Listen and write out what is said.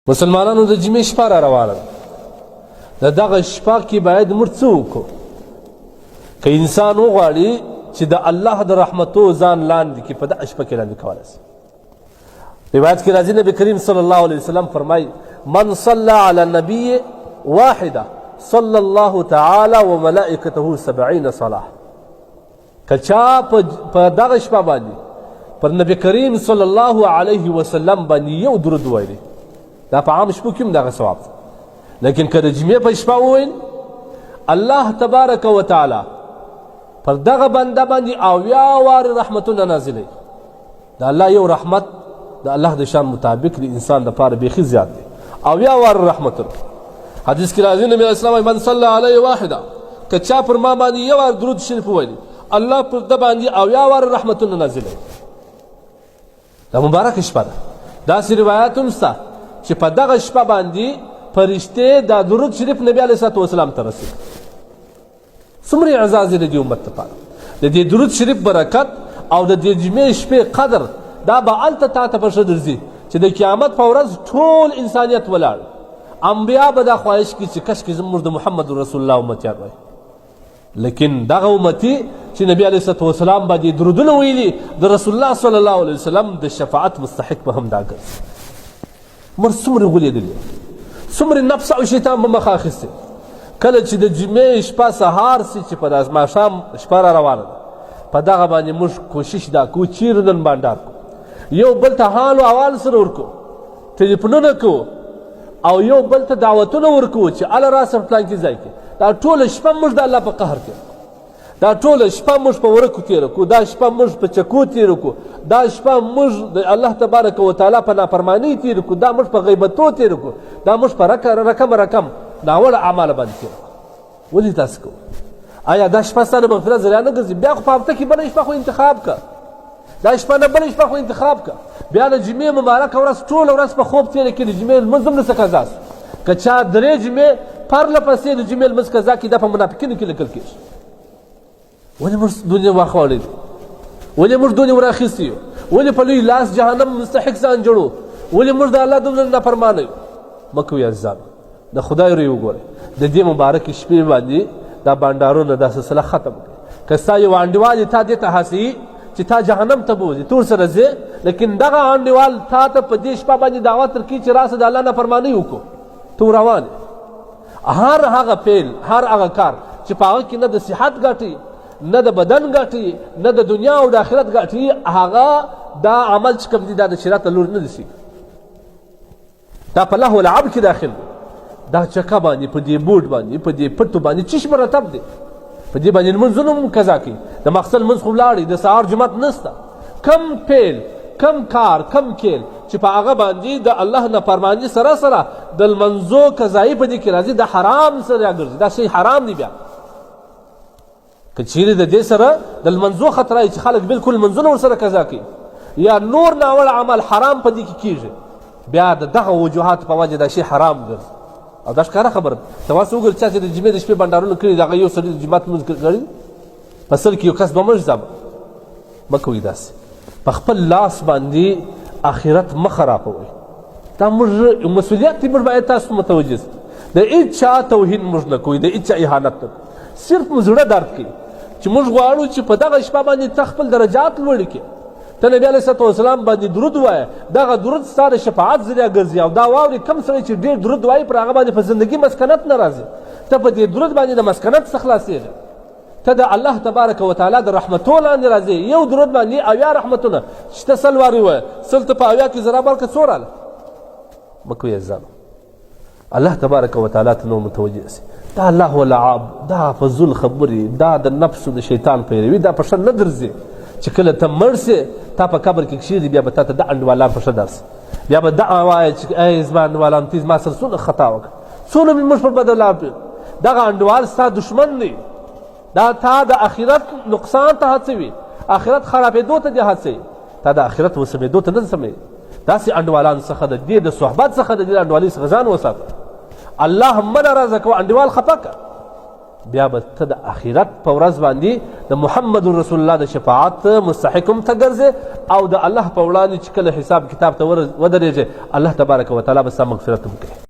مسلمانانو د جمعې شپه را روانه ده. د دغه شپه کې باید موږ څه وکړو؟ که انسان وغواړي چې د الله د رحمتو ځان لاندې کړي په دغه شپه کې لاندې کولی شي. روایت کې راځي نبي کریم صلی الله علیه وسلم فرمایي من صلى على النبي واحده صلى الله تعالی وملائکته 70 صلاه. که چا په دغه شپه باندې پر نبی کریم صلی الله علیه وسلم باندې یو درود وویلی، دا په عام شپو کې هم دغه ثواب ده. لیکن که د جمعې په شپه وویل، الله تبارک و تعالی پر دغه بنده باندې 80 وارې رحمتونه نازلوي. د الله یو رحمت د الله د شان مطابق د انسان دپاره بیخي زیات دی. 80 وارې رحمتونه. حدیث کې راځي نبی اسلام من صلی علیه واحده، که چا پر ما باندې یو وار درود شریف وویلي، الله پر ده باندې 80 وارې رحمتونه نازلوي. دا مبارک شپه ده. داسې روایات هم شته چې په دغه شپه باندې فرشتې دا درود شریف نبی علیه صلات وسلام ته رسوي. څومره اعزاز دی د دې امت لپاره. د دې درود شریف برکت او د دې جمعې شپې قدر دا به هلته تا ته په ښه درځي چې د قیامت په ورځ ټول انسانیت ولاړ، انبیا به دا خواهش کړي چې کشکې زموږ د محمد رسول الله امتیان وای. لیکن دغه امتي چې نبی علیه صلات وسلام باندې درودونه ویلي، د رسول الله صلی الله علیه وسلم د شفاعت مستحق به هم دا ګرځي. موږ څومره غولېدلي، څومره نفس او شیطان به مخه اخیستې. کله چې د جمعې شپه سهار سي چې په ماښام شپه را روانه ده، په دغه باندې موږ کوشش دا کوو چیرې نن بانډار کو، یو بل ته حال و احوال سره ورکو، ټلیفونونه کوو او یو بل ته دعوتونه ورکوو چې هله راسه فلانکي ځای کې. دا ټوله شپه موږ د الله په قهر کې، دا ټوله شپه موږ په ورکو تېره کړو، دا شپه موږ په چکو تېره کړو، دا شپه موږ د الله تبارک وتعالی په نافرمانۍ تېره کړو، دا موږ په غیبتو تېره کړو، دا موږ په رقم ناوړه اعماله باندې تېره کړو. ولې داسې کوو؟ آیا دا شپه ستا د مغفرت ذریعه نه ګرځي؟ بیا خو په هفته کې بله شپه خو انتخاب که، دا شپه نه بله شپه خو انتخاب که. بیا د جمعې مبارکه ورځ ټوله ورځ په خوب تېره کړي، د جمعې لمونځ هم درڅه قضا شو. که چا 3 جمعې پرله پسې د جمعې لمونځ قضا کړي، دا په منافقینو کې لیکل کېږي. ولې موږ دنیا واخوړې؟ ولې موږ دنیا وراخیستې یو؟ ولې په لوی لاس جهنم مستحق ځان جوړو؟ ولې موږ د الله دومره نافرمانه یو؟ مه کوئ عزیزانو، د خدای روی وګورئ. د دې مبارکې شپې باندې دا بانډارونه دا سلسله ختم کړئ. که ستا یو انډیوال تا دې ته هڅوي چې تا جهنم ته بوځي، ته ورسره ځې، لیکن دغه انډیوال تا ته په دې شپه باندې دعوت درکړي چې راسه د الله نافرمانۍ وکړو، ته روان یې. هر هغه پیل، هر هغه کار چې په هغه کې نه د صحت ګټي، نه د بدن ګټي، نه د دنیا او د آخرت ګټي، هغه دا عمل چې کوم دی دا د شریعت له لورې نه دي شي، دا په لهو لعب کې داخل دی. دا چکه باندې په دې بوټ باندې په دې پټو باندې چش مرتب دی، په دې باندې لمونځونه هم قضا کوي. د مقصد لمونځ خو ولاړې، د سهار جومات نسته. کم پیل، کم کار، کم کیل چې په هغه باندې د الله نافرماني سره سره د لمنځو قضایي په دې کې راځي، د حرام سره ګرځي، دا شی حرام دی. بیا که چیرې د دې سره د لمنځو خطره چې خلک بالکل لمنځونه ورسره قضا کوي یا نور ناوړه عمل حرام په دې کې کېږي، بیا د دغه وجوهات په وجه دا شی حرام ګرځي. او دا ښکاره خبره ده. ته واسه وګورې چا چې د جمعې د شپې بنډارونه کړي، دغه یو سړي د جومات لمونځ کړي، په سل کې یو کس به مړ ځه. مه کوئ داسې. په خپل لاس باندې آخرت مه خرابوئ. دا موږ مسؤلیت دی، موږ باید تاسو متوجه شئ. د هېڅ چا توهین موږ نه کوئ، د هېڅ چا اهانت نه کوئ. صرف مو زړه درد کوي چې موږ غواړو چې په دغه شپه باندې ته خپل درجات لوړ کړې. ته نبي علیه صلات وسلام باندې درود وایه، دغه درود ستا د شفاعت ذریعه ګرځي. او دا واورې کوم سړی چې ډېر درود وایي پر هغه باندې په زندګي مسکنت نه راځي. ته په دې درود باندې د مسکنت څخه خلاصېږي، ته د الله تبارک وتعالی د رحمتو لاندې راځي. یو درود باندې 80 رحمتونه چې ته 100 وارې ووایه، 100 ته په 80 کې ضرب ورکړه، څو راله؟ مه کوئ عزیزانو. الله تبارک وتعالی ته نو متوجه سي. دا الله ولعاب، دا فضول خبرې، دا د نفس د شیطان پیروي، دا په ښه نه درځي. چې کله ته مړ سې، تا په قبر کې کښېږدي، بیا به تا ته د انډوالان په ښه درسي، بیا به دعا وایه چې ای زما انډوالان، تی زما سره څونه خطا وکړه، څونه مې موږ پر بدل لاپې. دغه انډوال ستا دشمن دی، دا تا د آخرت نقصان ته هڅوي، آخرت خرابېدو ته دې هڅوي، تا د آخرت وسمېدو ته نه سموي. داسې انډوالان څخه د دې د صحبت څخه د دې انډوالۍ څخه ځان وساته. الله هم نه راضه کوه، انډوال خفه که. بیا به ته د آخرت په ورځ باندې د محمد رسول الله د شفاعت مستحق هم ته ګرځې او د الله په وړاندې چې کله حساب کتاب ته ودرېږې الله تبارک وتعالی به ستا مغفرت هم کوي.